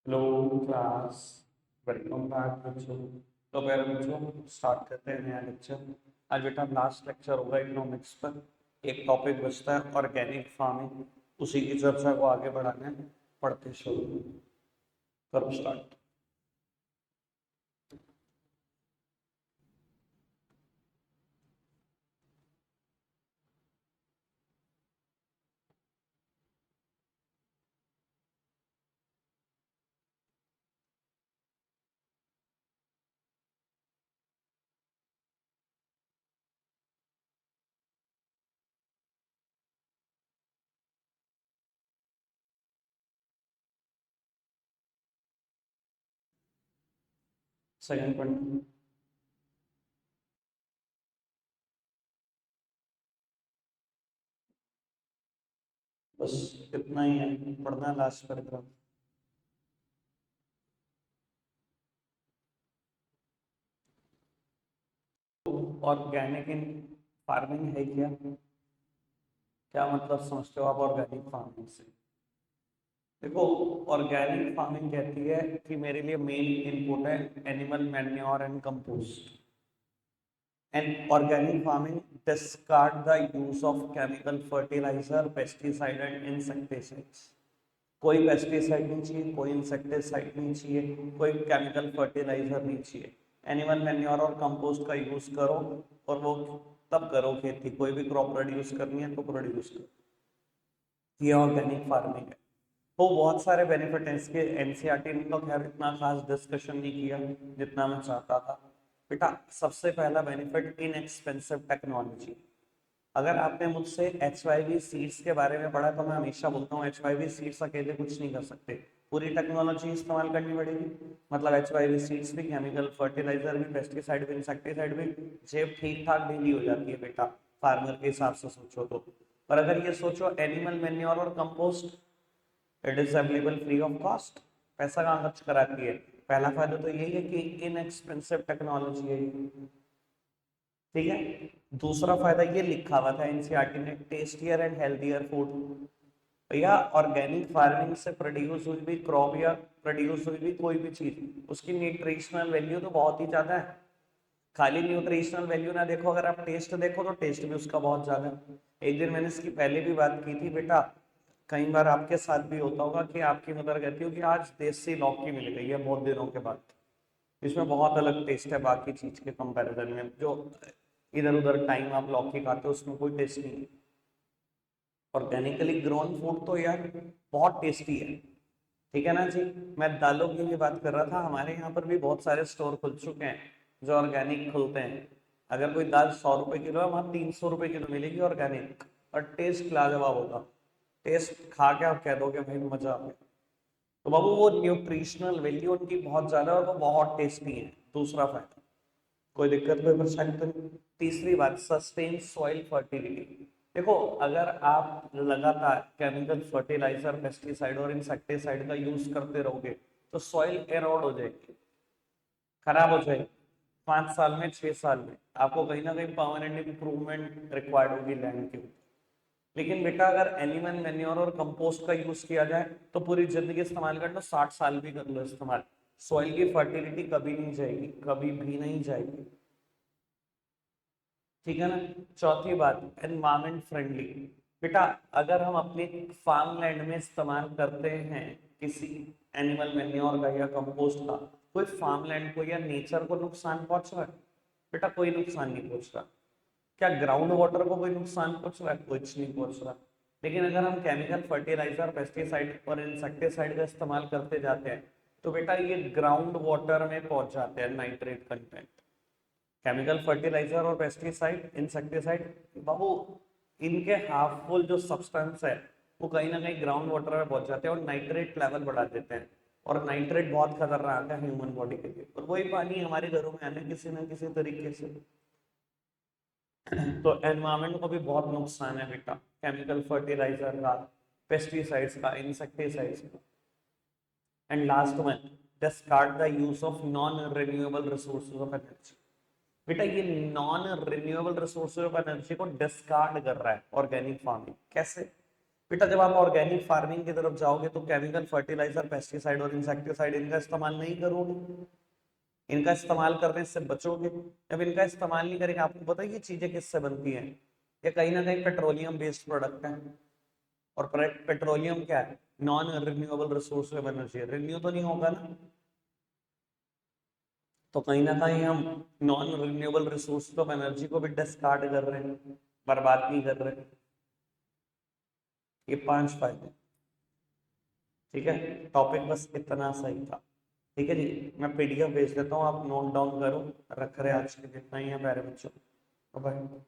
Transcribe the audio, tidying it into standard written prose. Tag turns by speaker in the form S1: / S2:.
S1: Hello class, welcome back बच्चों। तो मेरे बच्चों स्टार्ट करते हैं नया लेक्चर। आज बेटा लास्ट लेक्चर होगा इकोनॉमिक्स पर। एक टॉपिक बचता है ऑर्गेनिक फार्मिंग, उसी की चर्चा को आगे बढ़ाना है। पढ़ते शुरू करो, स्टार्ट। सेकंड पढ़ना। बस इतना ही है, पढ़ना last paragraph. Organic in farming है क्या? क्या मतलब समझते हो आप ऑर्गेनिक फार्मिंग से? देखो, ऑर्गेनिक फार्मिंग कहती है कि मेरे लिए मेन इनपुट है animal manure and compost. And organic farming discard the use of chemical fertiliser, pesticide and insecticides. कोई पेस्टिसाइड नहीं चाहिए, कोई इंसेक्टिसाइड नहीं चाहिए, कोई केमिकल फर्टिलाइजर नहीं चाहिए। एनिमल मैन्योर और कंपोस्ट का यूज करो, और वो तब करो खेती। कोई भी क्रॉप प्रोड्यूस करनी है तो प्रोड्यूस करो। ये ऑर्गेनिक फार्मिंग है। तो बहुत सारे बेनिफिट हैं इसके। एनसीईआरटी ने तो खैर इतना खास डिस्कशन नहीं किया जितना मैं चाहता था। बेटा, सबसे पहला बेनिफिट इनएक्सपेंसिव टेक्नोलॉजी। अगर आपने मुझसे HYV सीड्स के बारे में पढ़ा तो मैं हमेशा बोलता हूँ HYV सीड्स अकेले कुछ नहीं कर सकते, पूरी टेक्नोलॉजी इस्तेमाल करनी पड़ेगी। मतलब HYV सीड्स भी, केमिकल फर्टिलाइजर भी, पेस्टिसाइड भी, इंसेक्टिसाइड भी, जेब ठीक ठाक डेली हो जाती है बेटा, फार्मर के हिसाब से सोचो तो। पर अगर ये सोचो एनिमल मेन्योर और compost, it is available free of cost. पैसा कहाँ खर्च कराती है? पहला फायदा तो यही है कि इनएक्सपेंसिव टेक्नोलॉजी है। ठीक है। दूसरा फायदा ये लिखा हुआ था एनसीईआरटी ने, टेस्टियर एंड हेल्थियर फूड। भैया, ऑर्गेनिक फार्मिंग से प्रोड्यूस हुई भी क्रॉप या प्रोड्यूस हुई भी कोई भी चीज, उसकी न्यूट्रिशनल वैल्यू तो बहुत ही ज्यादा है। खाली न्यूट्रिशनल वैल्यू ना देखो, अगर आप टेस्ट देखो तो टेस्ट भी उसका बहुत ज्यादा है। एक दिन मैंने इसकी पहले भी बात की थी बेटा। कई बार आपके साथ भी होता होगा कि आपकी मदर कहती हो कि आज देसी लौकी मिल गई है बहुत दिनों के बाद। इसमें बहुत अलग टेस्ट है बाकी चीज के कंपैरिजन में। जो इधर उधर टाइम आप लौकी खाते हो उसमें कोई टेस्ट नहीं है। ऑर्गेनिकली ग्रोन फूड तो यार बहुत टेस्टी है। ठीक है ना जी। मैं दालों की भी बात कर रहा था, हमारे यहाँ पर भी बहुत सारे स्टोर खुल चुके हैं जो ऑर्गेनिक खुलते हैं। अगर कोई दाल 100 रुपए किलो है, वहाँ 300 रुपए किलो मिलेगी ऑर्गेनिक, और टेस्ट लाजवाब होगा। टेस्ट खा के आप कह दोगे भाई मजा आ गया। तो बाबू, वो न्यूट्रिशनल वैल्यू उनकी बहुत ज्यादा है और वो बहुत टेस्टी है। दूसरा फायदा, कोई दिक्कत कोई परेशानी तो नहीं। तीसरी बात, सस्टेन सॉइल फर्टिलिटी। देखो, अगर आप लगातार केमिकल फर्टिलाइजर, पेस्टिसाइड और इंसेक्टिसाइड का यूज करते रहोगे तो सॉइल एरोड हो जाएगी, खराब हो जाएगी। 5 साल में, 6 साल में आपको कहीं ना कहीं परमानेंट इंप्रूवमेंट रिक्वायर्ड होगी लैंड के ऊपर। लेकिन बेटा, अगर एनिमल मेन्योर और कंपोस्ट का यूज किया जाए तो पूरी जिंदगी इस्तेमाल कर लो, 60 साल भी कर लो इस्तेमाल, सॉइल की फर्टिलिटी कभी नहीं जाएगी, कभी भी नहीं जाएगी। ठीक है ना। चौथी बात, एनवायरमेंट फ्रेंडली। बेटा, अगर हम अपने फार्म लैंड में इस्तेमाल करते हैं किसी एनिमल मेन्योर का या कंपोस्ट का, कोई फार्म लैंड को या नेचर को नुकसान पहुंच रहा है? बेटा, कोई नुकसान नहीं पहुंच रहा। क्या ग्राउंड वाटर को कोई नुकसान पहुंच रहा है? कुछ नहीं पहुंच रहा। लेकिन अगर हम केमिकल फर्टिलाइजर, पेस्टिसाइड और इंसेक्टिसाइड का इस्तेमाल करते जाते हैं तो बेटा ये ग्राउंड वाटर में पहुंच जाते हैं नाइट्रेट कंटेंट। केमिकल फर्टिलाइजर और पेस्टिसाइड, इंसेक्टिसाइड, बाबू, इनके हार्मफुल जो सब्सटेंस है वो कहीं ना कहीं ग्राउंड वाटर में पहुंच जाते हैं और नाइट्रेट लेवल बढ़ा देते हैं। और नाइट्रेट बहुत खतरनाक है ह्यूमन बॉडी के लिए, और वही पानी हमारे घरों में आने किसी ना किसी तरीके से। तो एनवायरमेंट को भी बहुत नुकसान है बेटा, केमिकल फर्टिलाइजर का, पेस्टिसाइड्स का, इंसेक्टिसाइड्स का। And last one, discard the use of non renewable resources of energy. बेटा, ये non renewable resources of energy को डिस्कार्ड कर रहा है ऑर्गेनिक फार्मिंग। कैसे? बेटा जब आप ऑर्गेनिक फार्मिंग की तरफ जाओगे तो केमिकल फर्टिलाइजर, पेस्टिसाइड और इंसेक्टिसाइड इनका इस्तेमाल नहीं करोगे, इनका इस्तेमाल करने से बचोगे। जब इनका इस्तेमाल नहीं करेंगे, आपको पता है ये चीजें किससे बनती हैं? ये कहीं ना कहीं पेट्रोलियम बेस्ड प्रोडक्ट है। और पेट्रोलियम क्या है? Non renewable resource of energy है, रिन्यू तो नहीं होगा ना। तो कहीं ना कहीं हम non renewable resource of energy को भी डिस्कार्ड कर रहे हैं, बर्बाद नहीं कर रहे। ये 5 फायदे। ठीक है, टॉपिक बस इतना सही था। ठीक है जी, मैं पीडीएफ भेज देता हूँ, आप नोट डाउन करो। रख रहे आज के लिए इतना ही है प्यारे बच्चों। बाय।